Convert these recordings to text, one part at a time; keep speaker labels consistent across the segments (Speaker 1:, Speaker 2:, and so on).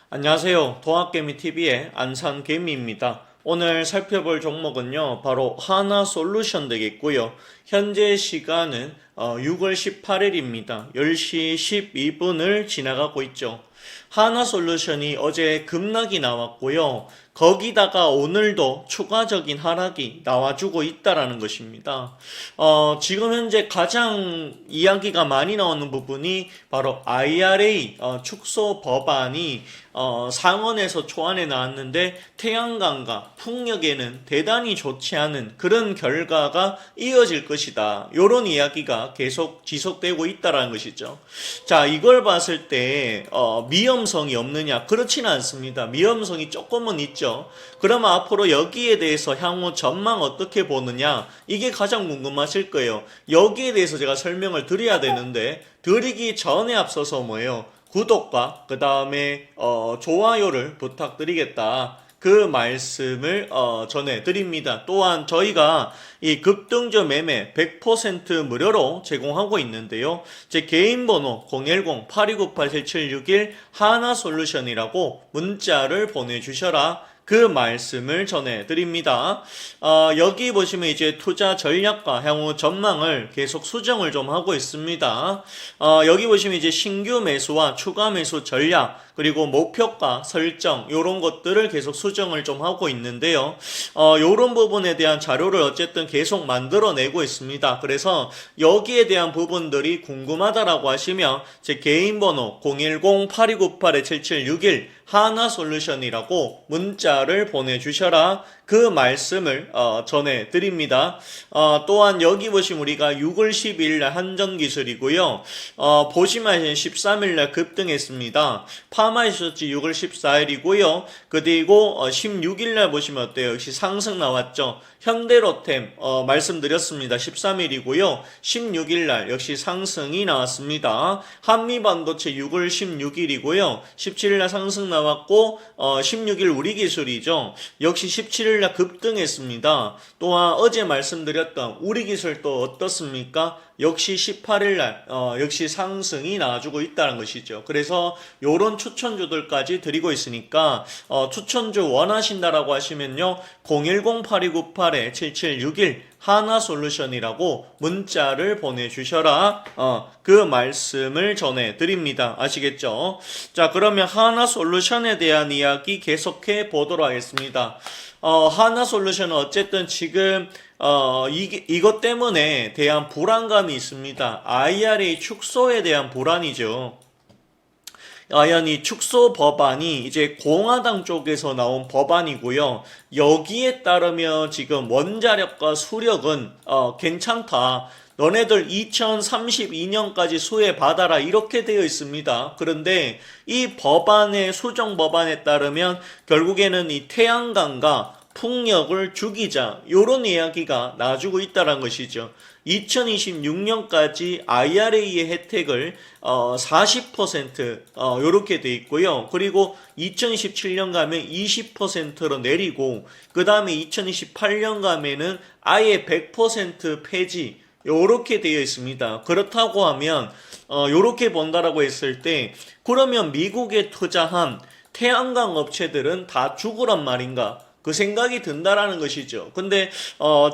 Speaker 1: 안녕하세요. 동학개미TV의 안산개미입니다. 오늘 살펴볼 종목은요, 바로 하나솔루션 되겠고요. 현재 시간은 6월 18일입니다. 10시 12분을 지나가고 있죠. 하나솔루션이 어제 급락이 나왔고요. 거기다가 오늘도 추가적인 하락이 나와주고 있다라는 것입니다. 지금 현재 가장 이야기가 많이 나오는 부분이 바로 IRA 축소 법안이 상원에서 초안에 나왔는데 태양광과 풍력에는 대단히 좋지 않은 그런 결과가 이어질 것이다. 이런 이야기가 계속 지속되고 있다라는 것이죠. 자, 이걸 봤을 때 위험성이 없느냐? 그렇지는 않습니다. 위험성이 조금은 있죠. 그러면 앞으로 여기에 대해서 향후 전망 어떻게 보느냐? 이게 가장 궁금하실 거예요. 여기에 대해서 제가 설명을 드려야 되는데 드리기 전에 앞서서 뭐예요? 구독과 그 다음에 좋아요를 부탁드리겠다. 그 말씀을 전해드립니다. 또한 저희가 이 급등주 매매 100% 무료로 제공하고 있는데요. 제 개인 번호 010-8298-7761 하나솔루션이라고 문자를 보내주셔라. 그 말씀을 전해드립니다. 여기 보시면 이제 투자 전략과 향후 전망을 계속 수정을 좀 하고 있습니다. 여기 보시면 이제 신규 매수와 추가 매수 전략, 그리고 목표가 설정, 요런 것들을 계속 수정을 좀 하고 있는데요. 요런 부분에 대한 자료를 어쨌든 계속 만들어내고 있습니다. 그래서 여기에 대한 부분들이 궁금하다라고 하시면 제 개인 번호 010-8298-7761 하나솔루션이라고 문자를 보내주셔라. 그 말씀을 전해드립니다. 또한 여기 보시면 우리가 6월 12일 날 한전기술이고요. 보시면 13일 날 급등했습니다. 파마이셔츠 6월 14일이고요. 그리고 16일 날 보시면 어때요? 역시 상승 나왔죠. 현대로템 말씀드렸습니다. 13일이고요. 16일 날 역시 상승이 나왔습니다. 한미반도체 6월 16일이고요. 17일 날 상승 나왔고 16일 우리기술이죠. 역시 17일 날 급등했습니다. 또한 어제 말씀드렸던 우리기술 또 어떻습니까? 역시 18일날 역시 상승이 나와주고 있다는 것이죠. 그래서 요런 추천주들까지 드리고 있으니까 추천주 원하신다라고 하시면요 010-8298-7761 하나솔루션이라고 문자를 보내주셔라. 그 말씀을 전해드립니다. 아시겠죠? 자, 그러면 하나솔루션에 대한 이야기 계속해 보도록 하겠습니다. 하나솔루션은 어쨌든 지금 이것 때문에 대한 불안감이 있습니다. IRA 축소에 대한 불안이죠. 이 축소 법안이 이제 공화당 쪽에서 나온 법안이고요. 여기에 따르면 지금 원자력과 수력은 괜찮다. 너네들 2032년까지 수혜받아라 이렇게 되어 있습니다. 그런데 이 법안의 수정 법안에 따르면 결국에는 이 태양광과 풍력을 죽이자 요런 이야기가 나주고 있다는 것이죠. 2026년까지 IRA의 혜택을 40% 요렇게 돼 있고요. 그리고 2027년 가면 20%로 내리고 그 다음에 2028년 가면은 아예 100% 폐지 요렇게 되어 있습니다. 그렇다고 하면 요렇게 본다라고 했을 때 그러면 미국에 투자한 태양광 업체들은 다 죽으란 말인가? 그 생각이 든다라는 것이죠. 근데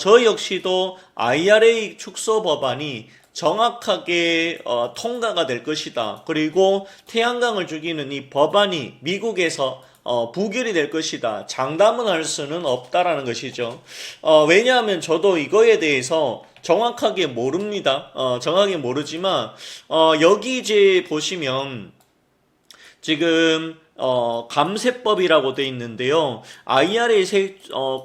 Speaker 1: 저 역시도 IRA 축소 법안이 정확하게 통과가 될 것이다. 그리고 태양광을 죽이는 이 법안이 미국에서 부결이 될 것이다. 장담은 할 수는 없다라는 것이죠. 왜냐하면 저도 이거에 대해서 정확하게 모릅니다. 정확하게 모르지만 여기 이제 보시면 지금 감세법이라고 돼 있는데요. IRA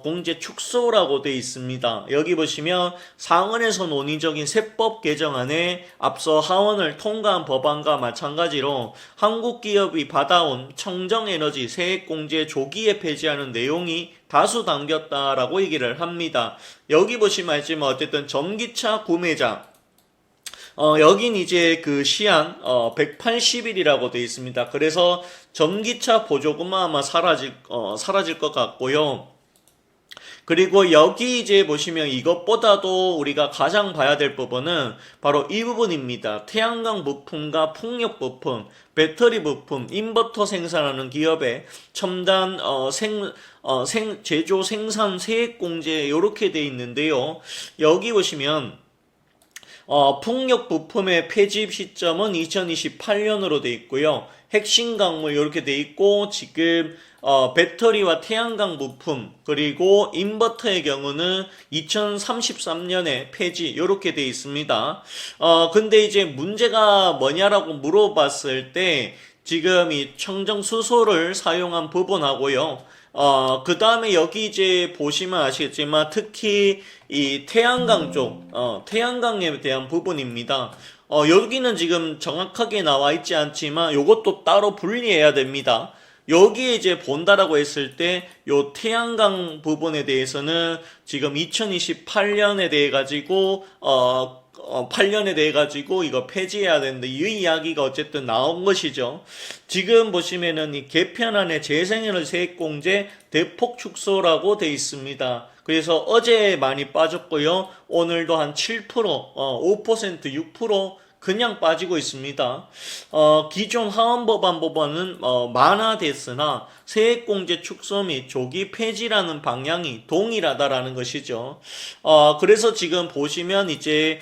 Speaker 1: 공제 축소라고 돼 있습니다. 여기 보시면 상원에서 논의적인 세법 개정안에 앞서 하원을 통과한 법안과 마찬가지로 한국 기업이 받아온 청정에너지 세액공제 조기에 폐지하는 내용이 다수 담겼다라고 얘기를 합니다. 여기 보시면 알지만 어쨌든 전기차 구매자 여긴 이제 그 시한 180일이라고 되어 있습니다. 그래서 전기차 보조금만 아마 사라질 것 같고요. 그리고 여기 이제 보시면 이것보다도 우리가 가장 봐야 될 부분은 바로 이 부분입니다. 태양광 부품과 풍력 부품, 배터리 부품, 인버터 생산하는 기업의 첨단 제조 생산 세액 공제 이렇게 돼 있는데요. 여기 보시면 풍력 부품의 폐집 시점은 2028년으로 돼 있고요. 핵심 광물 이렇게 돼 있고 지금 배터리와 태양광 부품 그리고 인버터의 경우는 2033년에 폐지 이렇게 돼 있습니다. 근데 이제 문제가 뭐냐라고 물어봤을 때 지금 이 청정 수소를 사용한 부분하고요. 그 다음에 여기 이제 보시면 아시겠지만 특히 이 태양광 쪽, 태양광에 대한 부분입니다. 여기는 지금 정확하게 나와 있지 않지만 요것도 따로 분리해야 됩니다. 여기에 이제 본다라고 했을 때 요 태양광 부분에 대해서는 지금 2028년에 대해 가지고 8년에 대해 가지고 이거 폐지해야 되는데 이 이야기가 어쨌든 나온 것이죠. 지금 보시면은 이 개편안의 재생에너지 세액공제 대폭 축소라고 돼 있습니다. 그래서 어제 많이 빠졌고요. 오늘도 한 7%, 5%, 6% 그냥 빠지고 있습니다. 기존 하원법안 법안은 완화됐으나 세액공제 축소 및 조기 폐지라는 방향이 동일하다라는 것이죠. 그래서 지금 보시면 이제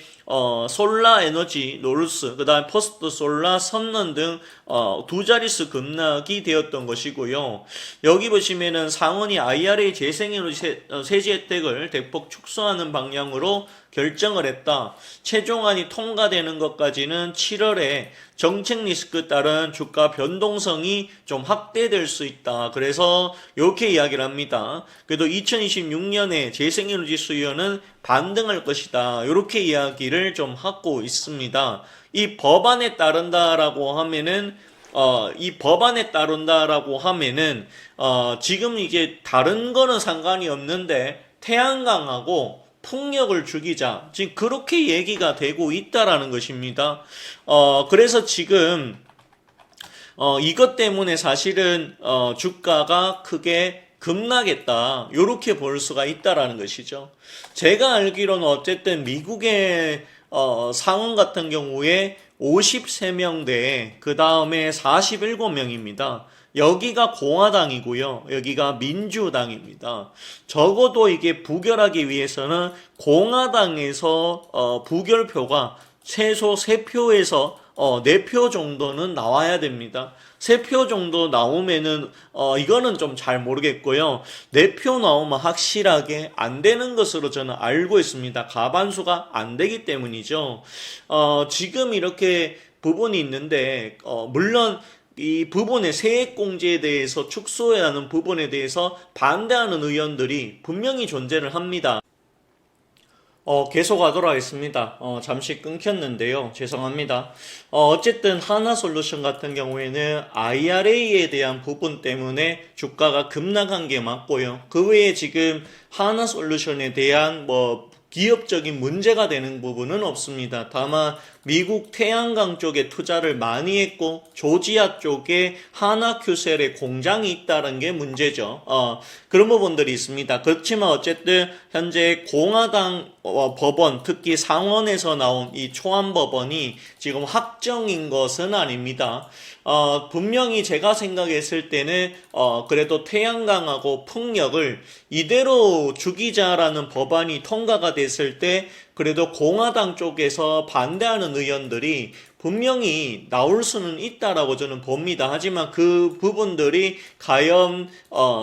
Speaker 1: 솔라 에너지, 노르스, 그 다음에 퍼스트 솔라, 선넌 등 두 자릿수 급락이 되었던 것이고요. 여기 보시면은 상원이 IRA 재생에너지 세제 혜택을 대폭 축소하는 방향으로 결정을 했다. 최종안이 통과되는 것까지는 7월에 정책 리스크 따른 주가 변동성이 좀 확대될 수 있다. 그래서 이렇게 이야기를 합니다. 그래도 2026년에 재생에너지 수요는 반등할 것이다. 이렇게 이야기를 좀 하고 있습니다. 이 법안에 따른다라고 하면은 지금 이게 다른 거는 상관이 없는데 태양광하고 풍력을 죽이자. 지금 그렇게 얘기가 되고 있다라는 것입니다. 그래서 지금 이것 때문에 사실은 주가가 크게 급락했다. 이렇게 볼 수가 있다라는 것이죠. 제가 알기로는 어쨌든 미국의 상원 같은 경우에 53명대 그 다음에 47명입니다. 여기가 공화당이고요. 여기가 민주당입니다. 적어도 이게 부결하기 위해서는 공화당에서 부결표가 최소 3표에서 4표 정도는 나와야 됩니다. 3표 정도 나오면은 이거는 좀 잘 모르겠고요. 4표 나오면 확실하게 안 되는 것으로 저는 알고 있습니다. 과반수가 안 되기 때문이죠. 지금 이렇게 부분이 있는데 물론 이 부분의 세액공제에 대해서 축소해야 하는 부분에 대해서 반대하는 의원들이 분명히 존재를 합니다. 계속하도록 하겠습니다. 잠시 끊겼는데요. 죄송합니다. 어쨌든 하나솔루션 같은 경우에는 IRA에 대한 부분 때문에 주가가 급락한 게 맞고요. 그 외에 지금 하나솔루션에 대한 기업적인 문제가 되는 부분은 없습니다. 다만 미국 태양광 쪽에 투자를 많이 했고 조지아 쪽에 하나큐셀의 공장이 있다는 게 문제죠. 그런 부분들이 있습니다. 그렇지만 어쨌든 현재 공화당 법원, 특히 상원에서 나온 이 초안 법원이 지금 확정인 것은 아닙니다. 분명히 제가 생각했을 때는 그래도 태양광하고 풍력을 이대로 죽이자라는 법안이 통과가 됐을 때 그래도 공화당 쪽에서 반대하는 의원들이 분명히 나올 수는 있다라고 저는 봅니다. 하지만 그 부분들이 과연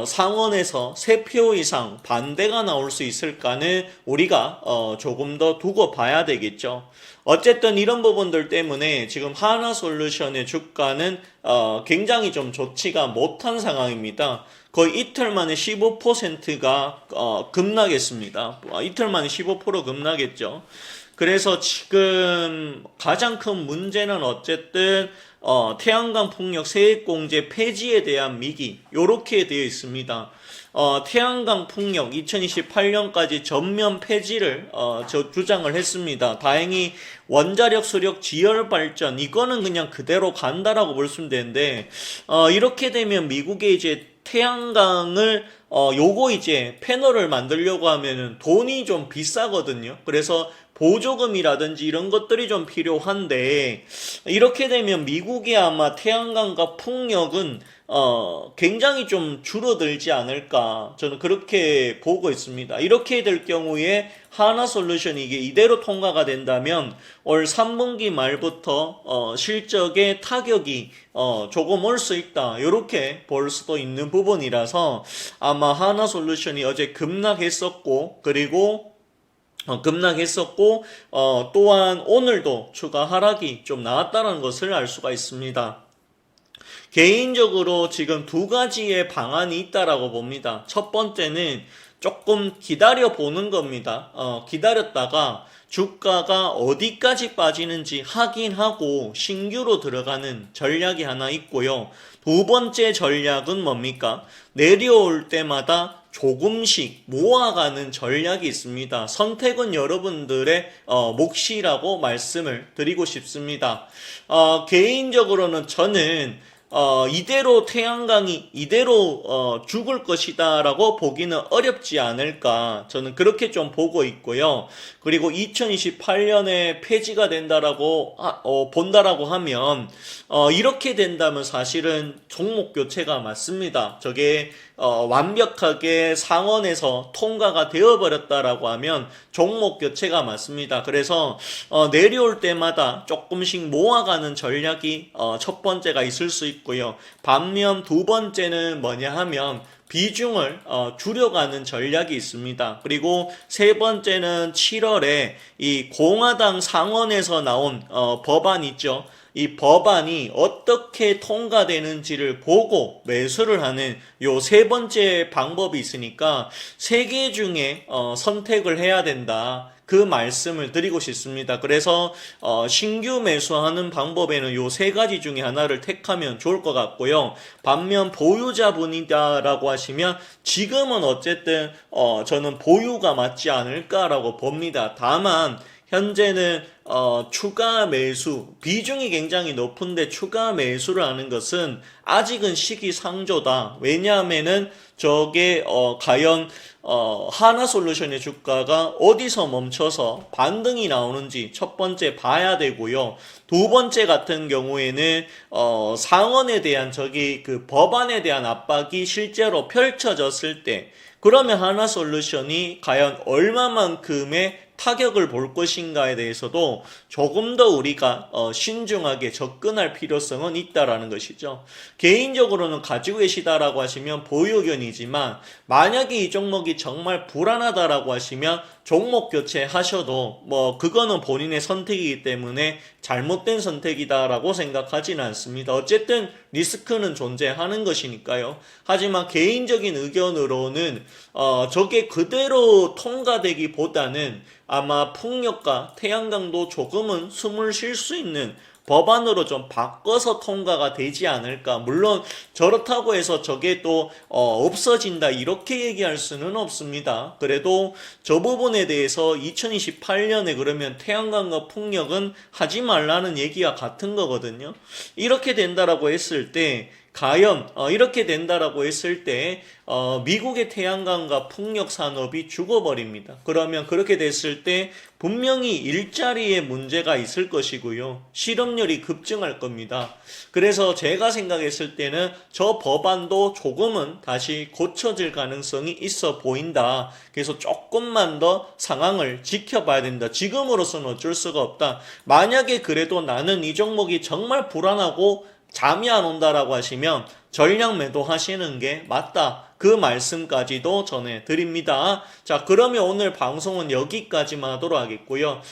Speaker 1: 상원에서 3표 이상 반대가 나올 수 있을까는 우리가 조금 더 두고 봐야 되겠죠. 어쨌든 이런 부분들 때문에 지금 하나솔루션의 주가는 굉장히 좀 좋지가 못한 상황입니다. 거의 이틀 만에 15%가 급락했습니다. 이틀 만에 15% 급락했죠. 그래서 지금 가장 큰 문제는 어쨌든 태양광 풍력 세액공제 폐지에 대한 미기 요렇게 되어 있습니다. 태양광 풍력 2028년까지 전면 폐지를 주장을 했습니다. 다행히 원자력 수력 지열 발전 이거는 그냥 그대로 간다라고 볼 수 되는데 이렇게 되면 미국의 이제 태양광을 요거 이제 패널을 만들려고 하면은 돈이 좀 비싸거든요. 그래서 보조금이라든지 이런 것들이 좀 필요한데 이렇게 되면 미국의 아마 태양광과 풍력은 굉장히 좀 줄어들지 않을까 저는 그렇게 보고 있습니다. 이렇게 될 경우에 하나솔루션이 이게 이대로 통과가 된다면 올 3분기 말부터 실적에 타격이 조금 올 수 있다 이렇게 볼 수도 있는 부분이라서 아마 하나솔루션이 어제 급락했었고 그리고 또한 오늘도 추가 하락이 좀 나왔다는 것을 알 수가 있습니다. 개인적으로 지금 두 가지의 방안이 있다라고 봅니다. 첫 번째는 조금 기다려 보는 겁니다. 기다렸다가 주가가 어디까지 빠지는지 확인하고 신규로 들어가는 전략이 하나 있고요. 두 번째 전략은 뭡니까? 내려올 때마다 조금씩 모아가는 전략이 있습니다. 선택은 여러분들의 몫이라고 말씀을 드리고 싶습니다. 개인적으로는 저는 이대로 태양광이 이대로 죽을 것이다라고 보기는 어렵지 않을까 저는 그렇게 좀 보고 있고요. 그리고 2028년에 폐지가 된다라고 본다라고 하면 이렇게 된다면 사실은 종목 교체가 맞습니다. 저게 완벽하게 상원에서 통과가 되어버렸다라고 하면 종목 교체가 맞습니다. 그래서 내려올 때마다 조금씩 모아가는 전략이 첫 번째가 있을 수 있고요. 반면 두 번째는 뭐냐 하면 비중을 줄여가는 전략이 있습니다. 그리고 세 번째는 7월에 이 공화당 상원에서 나온 법안 있죠. 이 법안이 어떻게 통과되는지를 보고 매수를 하는 요 세 번째 방법이 있으니까 세 개 중에 선택을 해야 된다. 그 말씀을 드리고 싶습니다. 그래서 신규 매수하는 방법에는 요 세 가지 중에 하나를 택하면 좋을 것 같고요. 반면 보유자분이다라고 하시면 지금은 어쨌든 저는 보유가 맞지 않을까라고 봅니다. 다만 현재는 추가 매수 비중이 굉장히 높은데 추가 매수를 하는 것은 아직은 시기상조다. 왜냐하면은 저게 과연 하나솔루션의 주가가 어디서 멈춰서 반등이 나오는지 첫 번째 봐야 되고요. 두 번째 같은 경우에는 상원에 대한 저기 그 법안에 대한 압박이 실제로 펼쳐졌을 때 그러면 하나솔루션이 과연 얼마만큼의 타격을 볼 것인가에 대해서도 조금 더 우리가 신중하게 접근할 필요성은 있다라는 것이죠. 개인적으로는 가지고 계시다라고 하시면 보유 의견이지만 만약에 이 종목이 정말 불안하다라고 하시면 종목 교체하셔도 그거는 본인의 선택이기 때문에 잘못된 선택이다라고 생각하지는 않습니다. 어쨌든 리스크는 존재하는 것이니까요. 하지만 개인적인 의견으로는 저게 그대로 통과되기보다는 아마 풍력과 태양광도 조금은 숨을 쉴 수 있는 법안으로 좀 바꿔서 통과가 되지 않을까. 물론 저렇다고 해서 저게 또 없어진다 이렇게 얘기할 수는 없습니다. 그래도 저 부분에 대해서 2028년에 그러면 태양광과 풍력은 하지 말라는 얘기와 같은 거거든요. 이렇게 된다라고 했을 때 과연 이렇게 된다라고 했을 때 미국의 태양광과 풍력 산업이 죽어버립니다. 그러면 그렇게 됐을 때 분명히 일자리에 문제가 있을 것이고요. 실업률이 급증할 겁니다. 그래서 제가 생각했을 때는 저 법안도 조금은 다시 고쳐질 가능성이 있어 보인다. 그래서 조금만 더 상황을 지켜봐야 된다. 지금으로서는 어쩔 수가 없다. 만약에 그래도 나는 이 종목이 정말 불안하고 잠이 안 온다라고 하시면 전량 매도하시는 게 맞다. 그 말씀까지도 전해드립니다. 자, 그러면 오늘 방송은 여기까지만 하도록 하겠고요.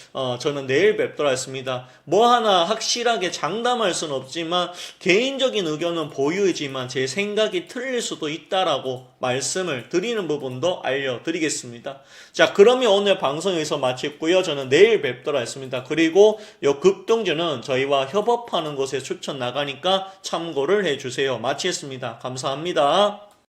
Speaker 1: 저는 내일 뵙도록 하겠습니다. 뭐 하나 확실하게 장담할 수는 없지만 개인적인 의견은 보유이지만 제 생각이 틀릴 수도 있다라고 말씀을 드리는 부분도 알려드리겠습니다. 자, 그러면 오늘 방송 여기서 마치고요. 저는 내일 뵙도록 하겠습니다. 그리고 요 급등주는 저희와 협업하는 곳에 추천 나가니까 참고를 해주세요. 마치겠습니다. 감사합니다.